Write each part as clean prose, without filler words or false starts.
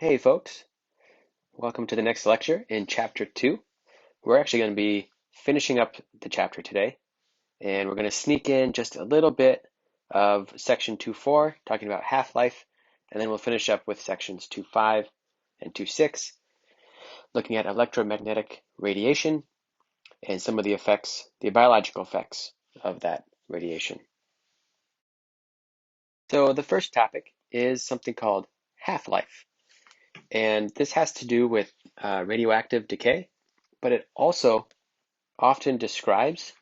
Hey folks, welcome to the next lecture in Chapter 2. We're actually going to be finishing up the chapter today, and we're going to sneak in just a little bit of Section 2.4, talking about half-life, and then we'll finish up with Sections 2.5 and 2.6, looking at electromagnetic radiation and some of the effects, the biological effects of that radiation. So the first topic is something called half-life. And this has to do with radioactive decay, but it also often describes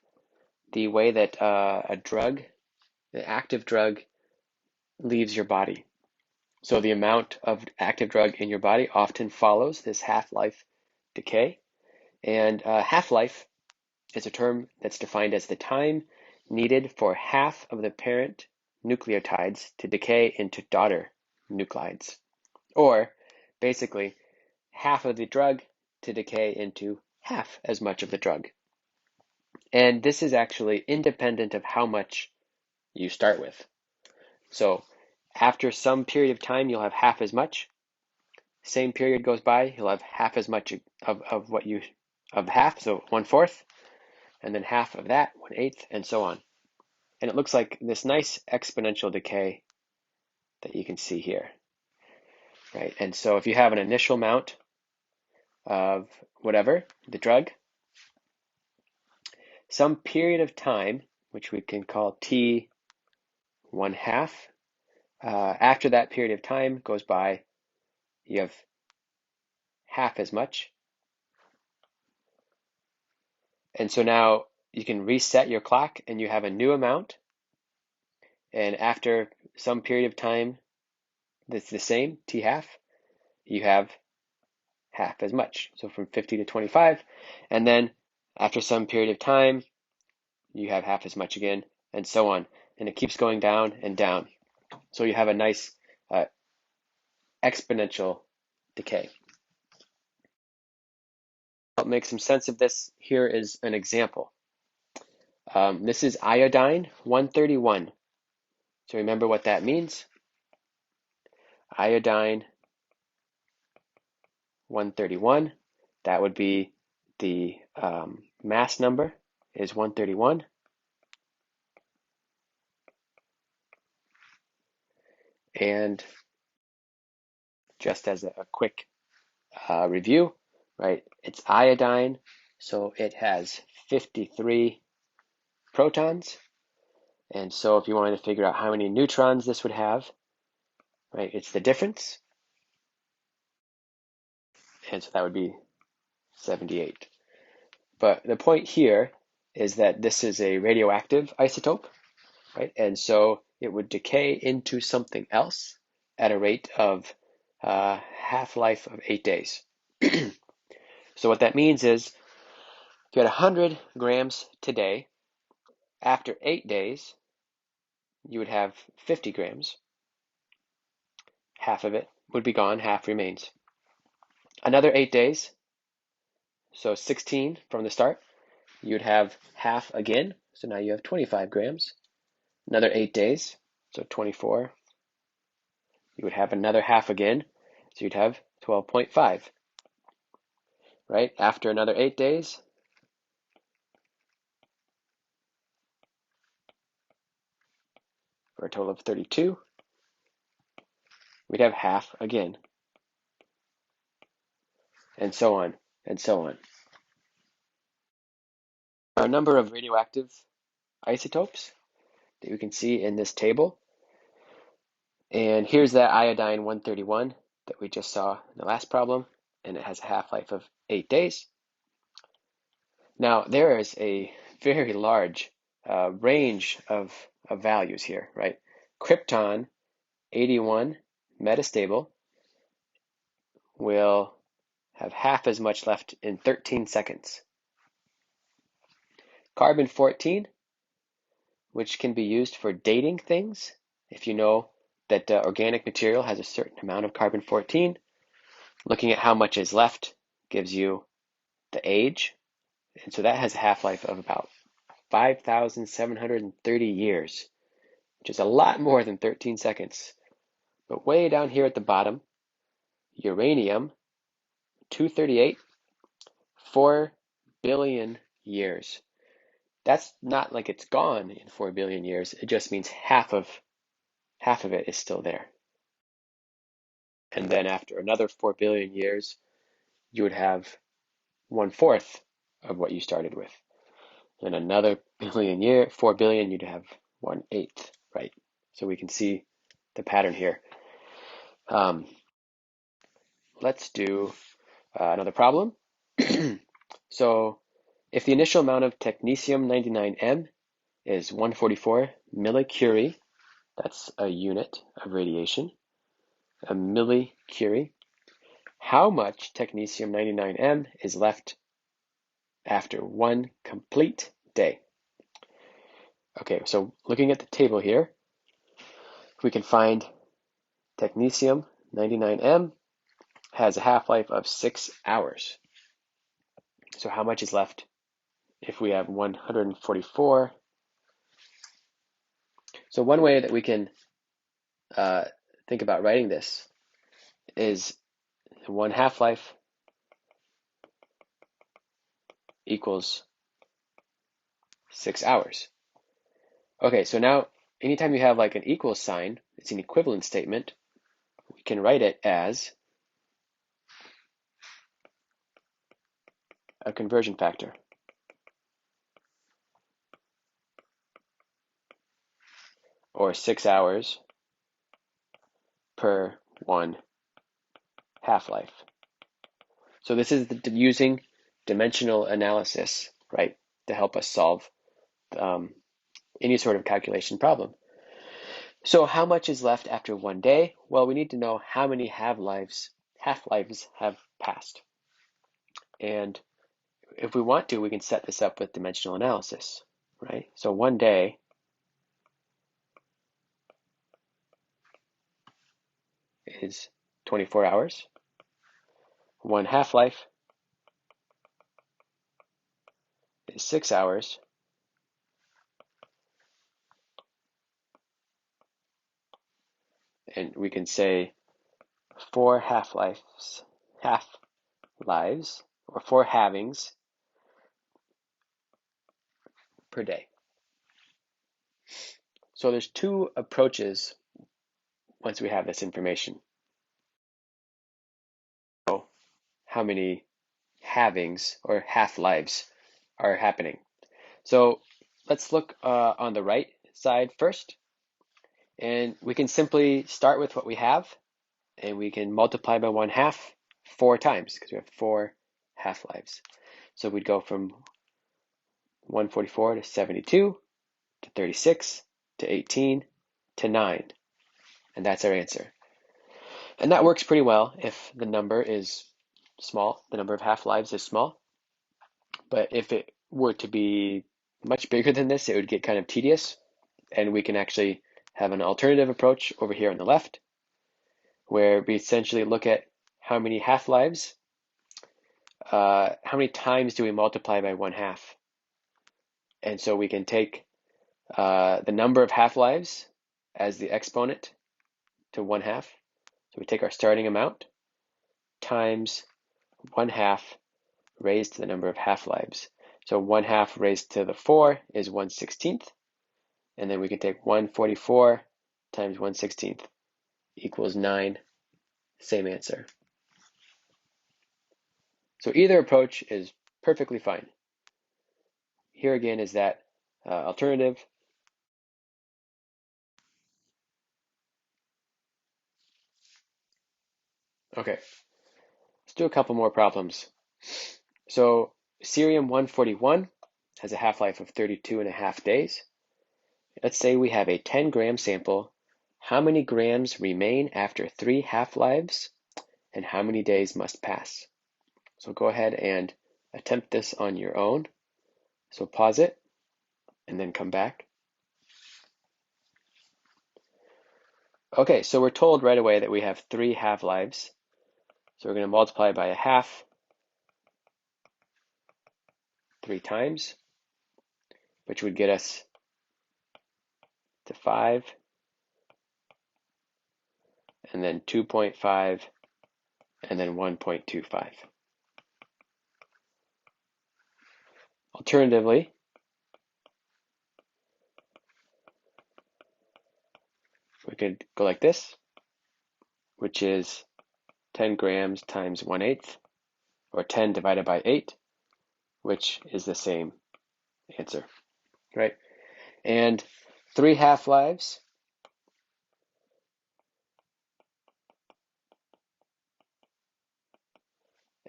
the way that a drug, an active drug, leaves your body. So the amount of active drug in your body often follows this half-life decay. And half-life is a term that's defined as the time needed for half of the parent nucleotides to decay into daughter nuclides, or basically half of the drug to decay into half as much of the drug. And this is actually independent of how much you start with. So after some period of time, you'll have half as much. Same period goes by, you'll have half as much of half, so 1/4, and then half of that, 1/8, and so on. And it looks like this nice exponential decay that you can see here, right? And so if you have an initial amount of whatever, the drug, some period of time, which we can call T 1/2, after that period of time goes by, you have half as much. And so now you can reset your clock and you have a new amount. And after some period of time that's the same, T half, you have half as much. So from 50 to 25. And then after some period of time, you have half as much again, and so on. And it keeps going down and down. So you have a nice exponential decay. To make some sense of this, here is an example. This is iodine 131. So remember what that means. Iodine 131, that would be the mass number is 131. And just as a quick review, right, it's iodine, so it has 53 protons. And so if you wanted to figure out how many neutrons this would have, right, it's the difference. And so that would be 78. But the point here is that this is a radioactive isotope, right? And so it would decay into something else at a rate of half-life of 8 days. So what that means is if you had 100 grams today, after 8 days, you would have 50 grams. Half of it would be gone, half remains. Another 8 days, so 16 from the start, you'd have half again, so now you have 25 grams. Another 8 days, so 24. You would have another half again, so you'd have 12.5. Right? After another 8 days, for a total of 32, we'd have half again, and so on, and so on. A number of radioactive isotopes that you can see in this table. And here's that iodine 131 that we just saw in the last problem, and it has a half-life of 8 days. Now, there is a very large range of values here, right? Krypton 81 metastable will have half as much left in 13 seconds. Carbon 14, which can be used for dating things, if you know that organic material has a certain amount of carbon 14, looking at how much is left gives you the age. And so that has a half-life of about 5,730 years, which is a lot more than 13 seconds. But way down here at the bottom, uranium-238, 4 billion years. That's not like it's gone in 4 billion years. It just means half of it is still there. And then after another 4 billion years, you would have 1/4 of what you started with. And another 4 billion, you'd have 1/8, right? So we can see the pattern here. Let's do another problem. So if the initial amount of technetium-99m is 144 millicurie, that's a unit of radiation, a millicurie, how much technetium-99m is left after one complete day? Okay, so looking at the table here, we can find technetium-99m has a half-life of 6 hours. So how much is left if we have 144? So one way that we can think about writing this is one half-life equals 6 hours. Okay, so now anytime you have like an equal sign, it's an equivalent statement, we can write it as a conversion factor. Or 6 hours per one half-life. So this is using dimensional analysis, right, to help us solve any sort of calculation problem. So how much is left after one day? Well, we need to know how many half-lives have passed. And if we want to, we can set this up with dimensional analysis, right? So one day is 24 hours. One half-life is 6 hours. And we can say 4 half-lives, or 4 halvings per day. So there's two approaches once we have this information. So how many halvings or half-lives are happening? So let's look on the right side first. And we can simply start with what we have, and we can multiply by 1/2 4 times because we have 4 half-lives. So we'd go from 144 to 72 to 36 to 18 to 9. And that's our answer. And that works pretty well if the number is small, the number of half-lives is small. But if it were to be much bigger than this, it would get kind of tedious. And we can actually have an alternative approach over here on the left, where we essentially look at how many half-lives, how many times do we multiply by 1/2? And so we can take the number of half-lives as the exponent to 1/2. So we take our starting amount times 1/2 raised to the number of half-lives. So 1/2 raised to the 4 is 1/16. And then we can take 144 times 1/16 equals 9. Same answer. So either approach is perfectly fine. Here again is that alternative. Okay, let's do a couple more problems. So cerium-141 has a half-life of 32.5 days. Let's say we have a 10-gram sample. How many grams remain after 3 half-lives, and how many days must pass? So go ahead and attempt this on your own. So pause it and then come back. Okay, so we're told right away that we have 3 half-lives. So we're going to multiply by 1/2 3 times, which would get us to 5, and then 2.5 and then 1.25. Alternatively, we could go like this, which is 10 grams times 1/8, or 10 divided by 8, which is the same answer, right? And 3 half-lives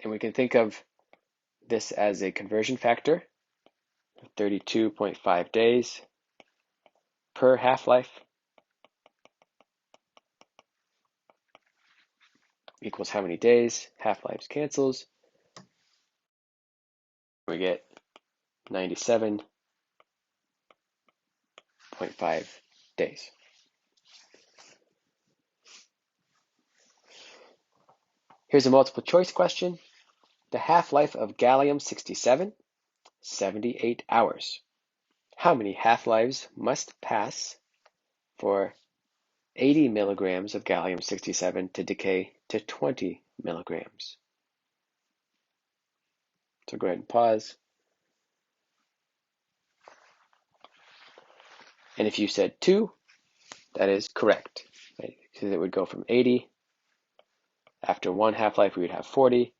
and we can think of this as a conversion factor, 32.5 days per half-life equals how many days? Half-lives cancels. We get 97.5 days. Here's a multiple choice question. The half-life of gallium-67, 78 hours. How many half-lives must pass for 80 milligrams of gallium-67 to decay to 20 milligrams? So go ahead and pause. And if you said 2, that is correct, right? Because it would go from 80. After 1 half-life, we would have 40.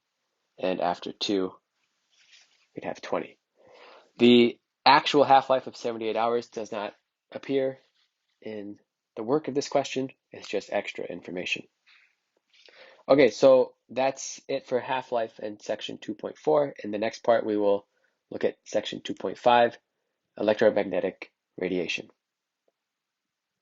And after 2, we'd have 20. The actual half-life of 78 hours does not appear in the work of this question. It's just extra information. Okay, so that's it for half-life and section 2.4. In the next part, we will look at section 2.5, electromagnetic radiation.